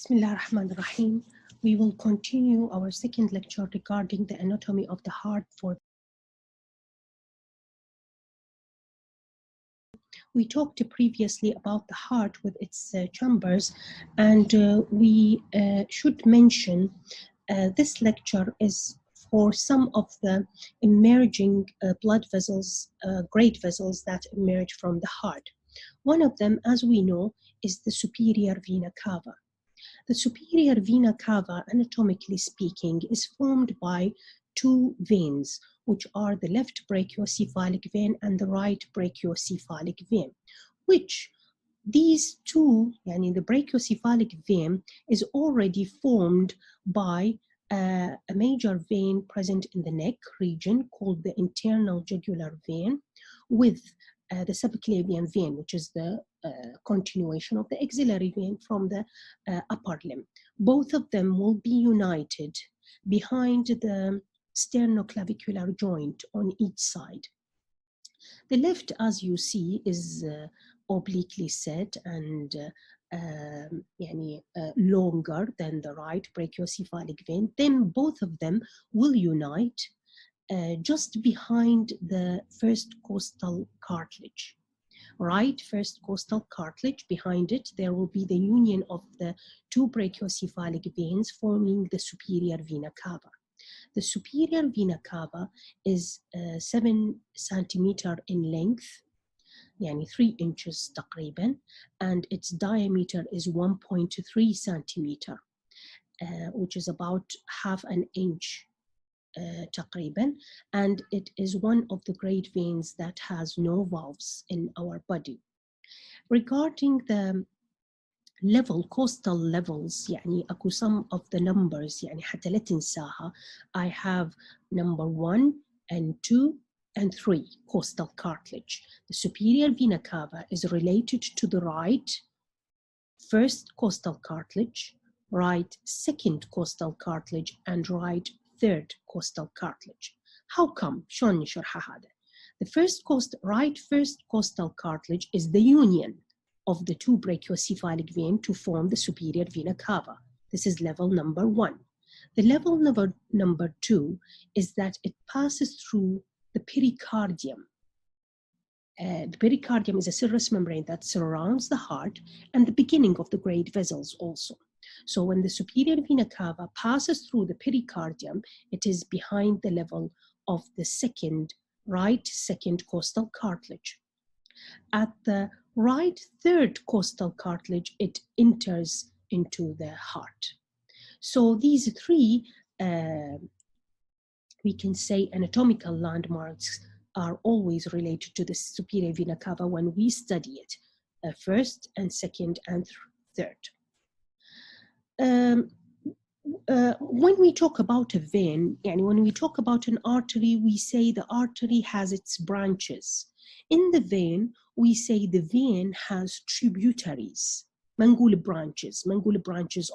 Bismillah ar-Rahman ar-Rahim. We will continue our second lecture regarding the anatomy of the heart. We talked previously about the heart with its chambers, and we should mention this lecture is for some of the emerging blood vessels, great vessels that emerge from the heart. One of them, as we know, is the superior vena cava. The superior vena cava, anatomically speaking, is formed by two veins, which are the left brachiocephalic vein and the right brachiocephalic vein, which these two, the brachiocephalic vein is already formed by a major vein present in the neck region called the internal jugular vein with the subclavian vein, which is the continuation of the axillary vein from the upper limb. Both of them will be united behind the sternoclavicular joint on each side. The left, as you see, is obliquely set and longer than the right brachiocephalic vein. Then both of them will unite just behind the first costal cartilage. Right first costal cartilage, behind it there will be the union of the two brachiocephalic veins forming the superior vena cava. The superior vena cava is 7 centimeter in length, 3 inches تقريبا, and its diameter is 1.3 centimeter, which is about half an inch تقريبا, and it is one of the great veins that has no valves in our body. Regarding the costal levels, أكو some of the numbers حتى لا تنساها. I have number 1 and 2 and 3 costal cartilage. The superior vena cava is related to the right first costal cartilage, right second costal cartilage, and right third costal cartilage. How come? شلون نشرحها هذا? The right first costal cartilage is the union of the two brachiocephalic veins to form the superior vena cava. This is level number 1. The level number 2 is that it passes through the pericardium. The pericardium is a serous membrane that surrounds the heart and the beginning of the great vessels also. So when the superior vena cava passes through the pericardium, it is behind the level of the right second costal cartilage. At the right third costal cartilage, it enters into the heart. So these three, we can say, anatomical landmarks are always related to the superior vena cava when we study it, first and second and third. When we talk about a vein, when we talk about an artery, we say the artery has its branches. In the vein, we say the vein has tributaries. ما نقول branches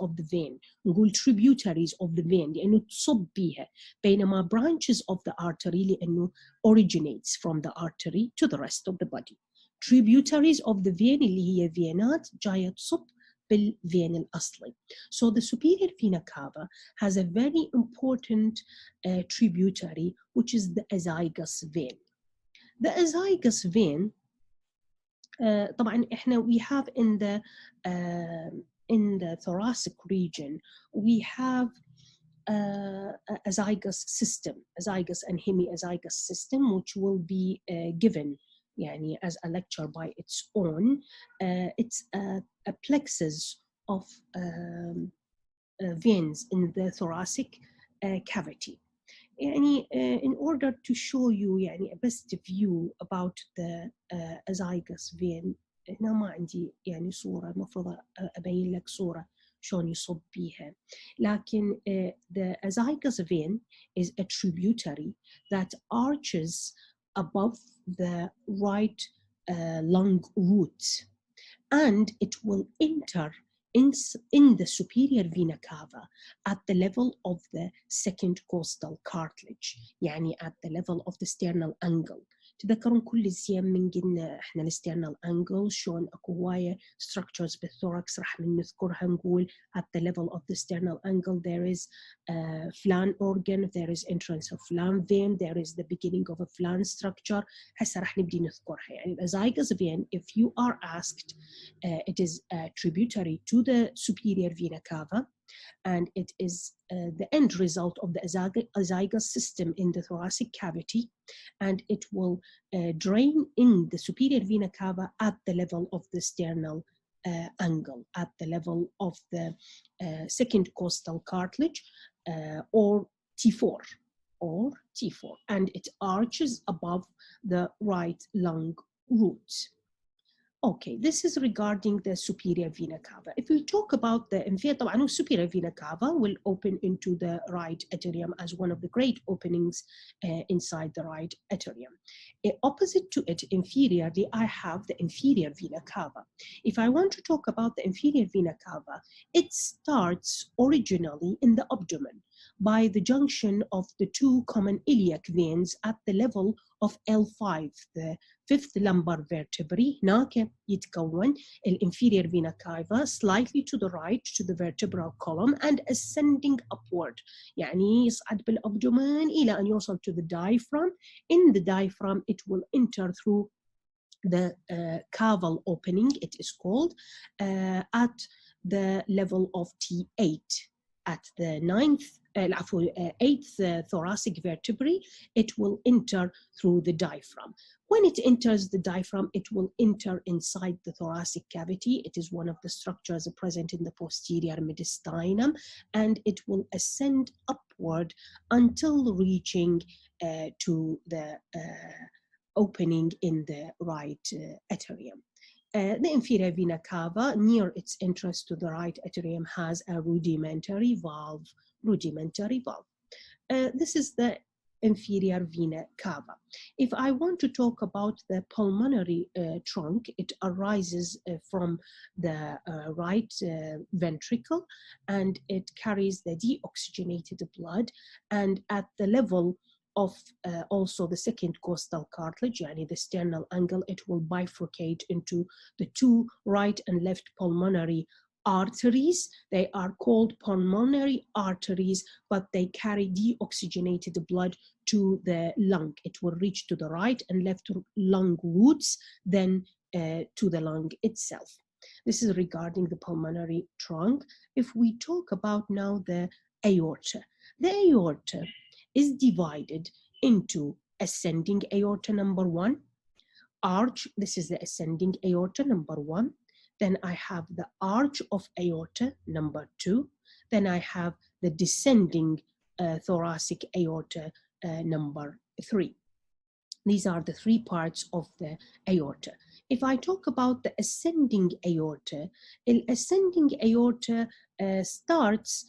of the vein, نقول tributaries of the vein لأنه تصب بيها. بينما branches of the artery لأنه originates from the artery to the rest of the body. Tributaries of the vein اللي هي فينات جاية تصب بالvein الأصلي. So the superior vena cava has a very important tributary, which is the azygos vein. The azygos vein, طبعا احنا we have in the thoracic region, we have azygos system, azygos and hemiazygos system, which will be given as a lecture by its own. It's a plexus of veins in the thoracic cavity. In order to show you a best view about the azygos vein، هنا ما عندي صورة، المفروض أبين لك صورة شلون يصب بيها. لكن the azygos vein is a tributary that arches above the right lung root, and it will enter in the superior vena cava at the level of the second costal cartilage, at the level of the sternal angle. تذكرون كل الزيام من قلنا احنا الستيرنال انجل شلون اكو هوايه structures بالثوركس راح من نذكرها نقول at the level of the sternal angle there is a flan organ, there is entrance of flan vein, there is the beginning of a flan structure. هسه راح نبدي نذكرها. يعني Azygos vein, if you are asked, it is tributary to the superior vena cava, and it is the end result of the azygos system in the thoracic cavity, and it will drain in the superior vena cava at the level of the sternal angle, at the level of the second costal cartilage, or T4, and it arches above the right lung root. Okay, this is regarding the superior vena cava. If we talk about the inferior, طبعاً superior vena cava will open into the right atrium as one of the great openings inside the right atrium. Opposite to it, inferiorly, I have the inferior vena cava. If I want to talk about the inferior vena cava, it starts originally in the abdomen by the junction of the two common iliac veins at the level of L5, the fifth lumbar vertebrae. هناك يتكون inferior vena cava slightly to the right to the vertebral column and ascending upward. يعني يصعد بالأبدومن إلى أن يوصل to the diaphragm. In the diaphragm, it will enter through the caval opening, it is called, at the level of T8. At the eighth thoracic vertebrae, it will enter through the diaphragm. When it enters the diaphragm, it will enter inside the thoracic cavity. It is one of the structures present in the posterior mediastinum, and it will ascend upward until reaching to the opening in the right atrium. The inferior vena cava, near its entrance to the right atrium, has a rudimentary valve. This is the inferior vena cava. If I want to talk about the pulmonary trunk, it arises from the right ventricle, and it carries the deoxygenated blood, and at the level of also the second costal cartilage, yani the sternal angle, it will bifurcate into the two right and left pulmonary arteries. They are called pulmonary arteries, but they carry deoxygenated blood to the lung. It will reach to the right and left lung roots, then to the lung itself. This is regarding the pulmonary trunk. If we talk about now the aorta is divided into ascending aorta number 1, arch, this is the ascending aorta number 1, then I have the arch of aorta number 2, then I have the descending thoracic aorta number 3. These are the 3 parts of the aorta. If I talk about the ascending aorta starts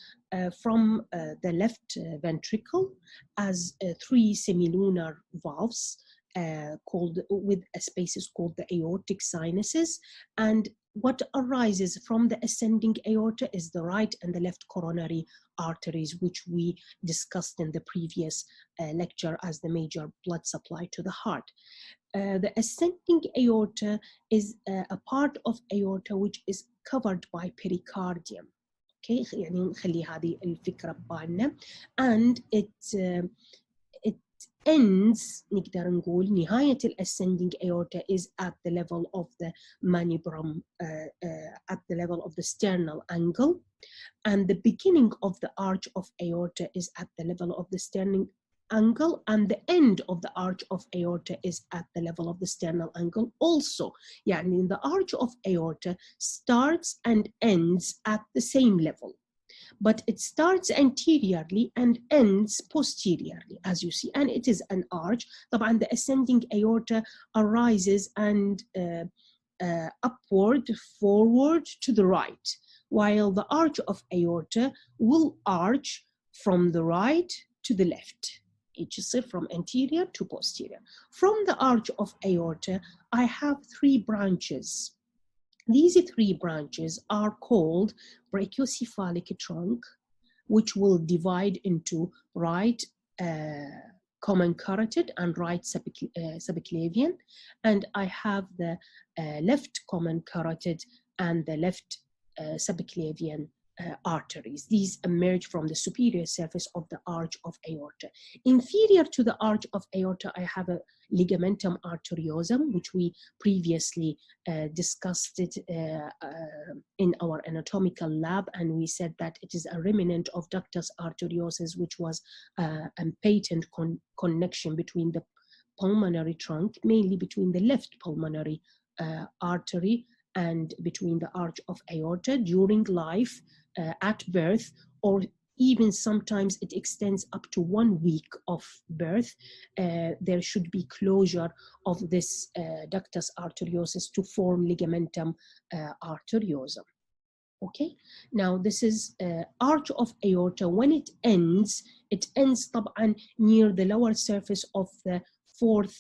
from the left ventricle as 3 semilunar valves called with spaces called the aortic sinuses, and what arises from the ascending aorta is the right and the left coronary arteries, which we discussed in the previous lecture as the major blood supply to the heart. The ascending aorta is a part of aorta which is covered by pericardium. Okay, يعني نخلي هذه الفكرة ببالنا. And it ends, نقدر نقول نهاية ascending aorta is at the level of the manibrum, at the level of the sternal angle, and the beginning of the arch of aorta is at the level of the sternal angle, and the end of the arch of aorta is at the level of the sternal angle also. يعني the arch of aorta starts and ends at the same level, but it starts anteriorly and ends posteriorly, as you see, and it is an arch. طبعا the ascending aorta arises and upward, forward to the right, while the arch of aorta will arch from the right to the left. Each is from anterior to posterior. From the arch of aorta, I have 3 branches. These 3 branches are called brachiocephalic trunk, which will divide into right common carotid and right subclavian, and I have the left common carotid and the left subclavian arteries. These emerge from the superior surface of the arch of aorta. Inferior to the arch of aorta, I have a ligamentum arteriosum, which we previously discussed it in our anatomical lab, and we said that it is a remnant of ductus arteriosus, which was a patent connection between the pulmonary trunk, mainly between the left pulmonary artery and between the arch of aorta during life, at birth, or even sometimes it extends up to 1 week of birth. There should be closure of this ductus arteriosus to form ligamentum arteriosum. Okay, now this is arch of aorta. When it ends طبعا near the lower surface of the fourth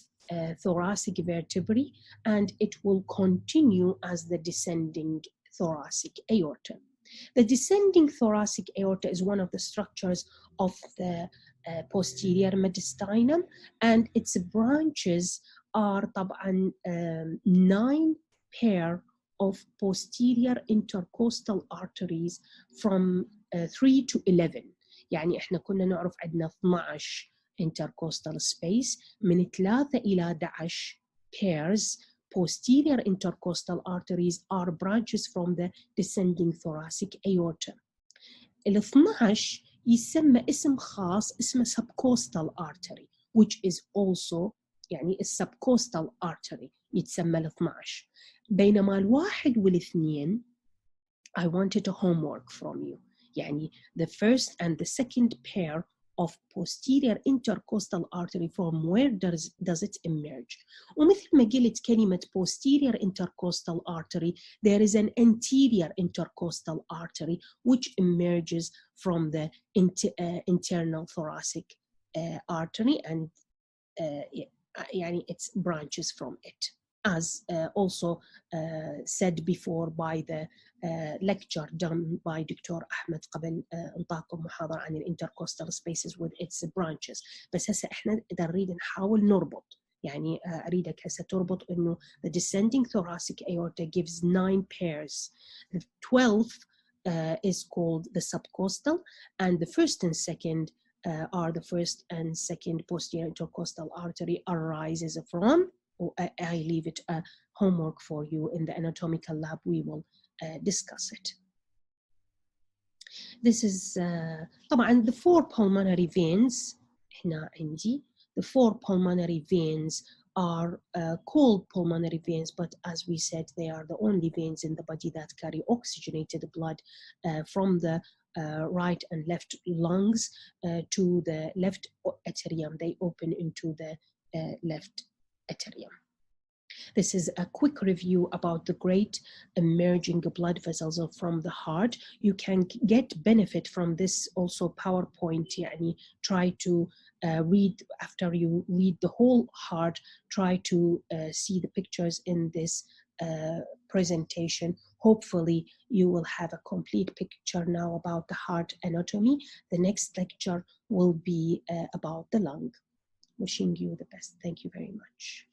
thoracic vertebrae, and it will continue as the descending thoracic aorta. The descending thoracic aorta is one of the structures of the posterior mediastinum, and its branches are طبعا 9 pair of posterior intercostal arteries from 3 to 11. يعني احنا كنا نعرف عندنا 12 intercostal space، من 3 إلى 11 pairs posterior intercostal arteries are branches from the descending thoracic aorta. ال 12 يسمى اسم خاص اسمه subcostal artery, which is also يعني subcostal artery يتسمى ال 12. بينما الواحد والاثنين I wanted a homework from you. يعني the first and the second pair of posterior intercostal artery, from where does it emerge? ومثل ما قلت كلمة posterior intercostal artery, there is an anterior intercostal artery which emerges from the internal thoracic artery, and يعني it's branches from it. As also said before by the lecture done by Dr. Ahmed قبل انطاكم محاضرة عن intercostal spaces with its branches. بس هسه احنا نريد نحاول نربط، يعني أريدك هسه تربط إنه the descending thoracic aorta gives 9 pairs. The 12th is called the subcostal, and the first and second are the first and second posterior intercostal artery arises from. I leave it a homework for you in the anatomical lab. We will discuss it. This is طبعا the 4 pulmonary veins. هنا عندي the 4 pulmonary veins are called pulmonary veins, but as we said, they are the only veins in the body that carry oxygenated blood from the right and left lungs to the left atrium. They open into the left atrium. This is a quick review about the great emerging blood vessels from the heart. You can get benefit from this also PowerPoint. يعني try to read, after you read the whole heart, try to see the pictures in this presentation. Hopefully you will have a complete picture now about the heart anatomy. The next lecture will be about the lung. Wishing you the best. Thank you very much.